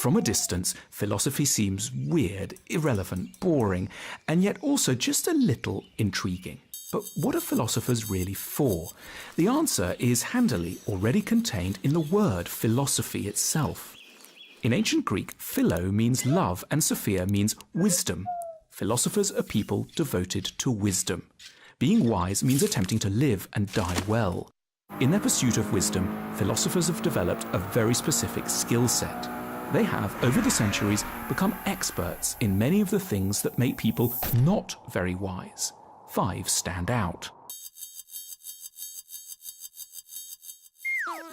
From a distance, philosophy seems weird, irrelevant, boring, and yet also just a little intriguing. But what are philosophers really for? The answer is handily already contained in the word philosophy itself. In ancient Greek, philo means love and sophia means wisdom. Philosophers are people devoted to wisdom. Being wise means attempting to live and die well. In their pursuit of wisdom, philosophers have developed a very specific skill set. They have, over the centuries, become experts in many of the things that make people not very wise. 5 stand out.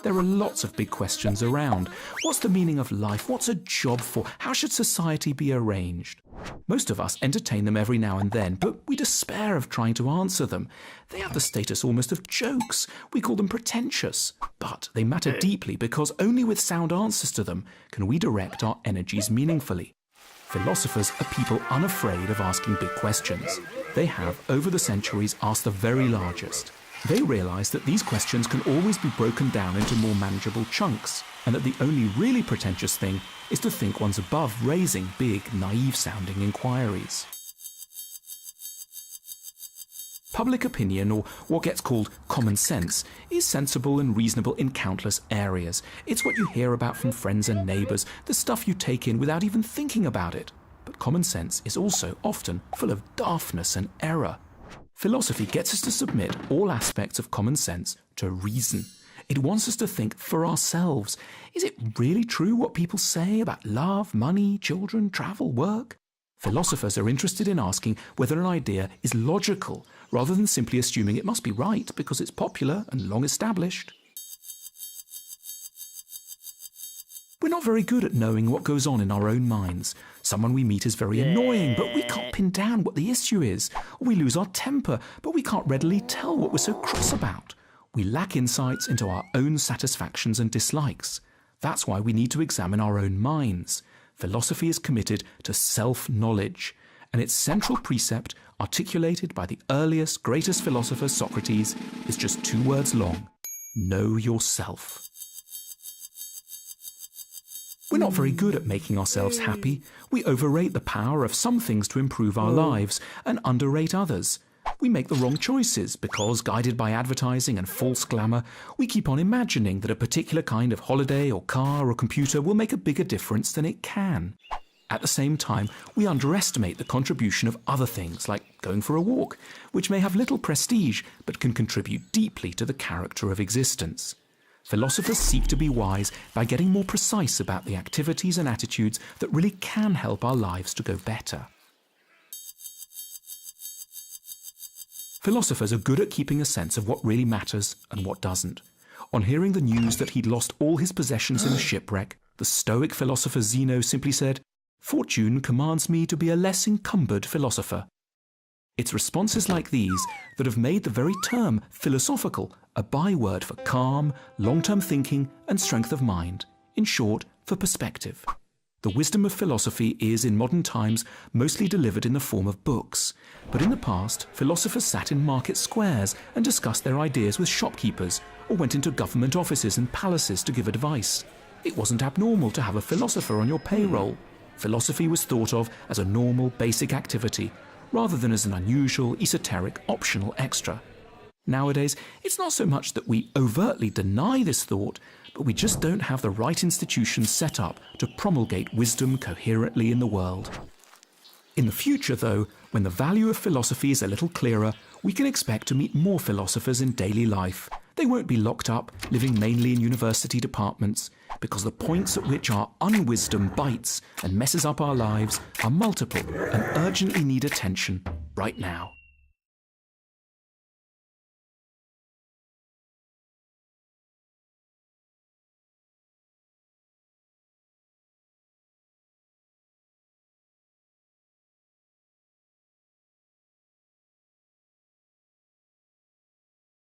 There are lots of big questions around. What's the meaning of life? What's a job for? How should society be arranged? Most of us entertain them every now and then, but we despair of trying to answer them. They have the status almost of jokes. We call them pretentious. But they matter deeply because only with sound answers to them can we direct our energies meaningfully. Philosophers are people unafraid of asking big questions. They have, over the centuries, asked the very largest. They realize that these questions can always be broken down into more manageable chunks, and that the only really pretentious thing is to think one's above raising big, naive-sounding inquiries. Public opinion, or what gets called common sense, is sensible and reasonable in countless areas. It's what you hear about from friends and neighbours, the stuff you take in without even thinking about it. But common sense is also often full of daftness and error. Philosophy gets us to submit all aspects of common sense to reason. It wants us to think for ourselves. Is it really true what people say about love, money, children, travel, work? Philosophers are interested in asking whether an idea is logical, rather than simply assuming it must be right because it's popular and long established. We're not very good at knowing what goes on in our own minds. Someone we meet is very annoying, but we can't pin down what the issue is. Or we lose our temper, but we can't readily tell what we're so cross about. We lack insights into our own satisfactions and dislikes. That's why we need to examine our own minds. Philosophy is committed to self-knowledge, and its central precept, articulated by the earliest, greatest philosopher, Socrates, is just 2 words long: know yourself. We're not very good at making ourselves happy. We overrate the power of some things to improve our lives and underrate others. We make the wrong choices because, guided by advertising and false glamour, we keep on imagining that a particular kind of holiday or car or computer will make a bigger difference than it can. At the same time, we underestimate the contribution of other things, like going for a walk, which may have little prestige but can contribute deeply to the character of existence. Philosophers seek to be wise by getting more precise about the activities and attitudes that really can help our lives to go better. Philosophers are good at keeping a sense of what really matters and what doesn't. On hearing the news that he'd lost all his possessions in a shipwreck, the Stoic philosopher Zeno simply said, "Fortune commands me to be a less encumbered philosopher." It's responses like these that have made the very term philosophical a byword for calm, long-term thinking and strength of mind. In short, for perspective. The wisdom of philosophy is, in modern times, mostly delivered in the form of books. But in the past, philosophers sat in market squares and discussed their ideas with shopkeepers, or went into government offices and palaces to give advice. It wasn't abnormal to have a philosopher on your payroll. Philosophy was thought of as a normal, basic activity, rather than as an unusual, esoteric, optional extra. Nowadays, it's not so much that we overtly deny this thought, but we just don't have the right institutions set up to promulgate wisdom coherently in the world. In the future, though, when the value of philosophy is a little clearer, we can expect to meet more philosophers in daily life. They won't be locked up, living mainly in university departments, because the points at which our unwisdom bites and messes up our lives are multiple and urgently need attention right now.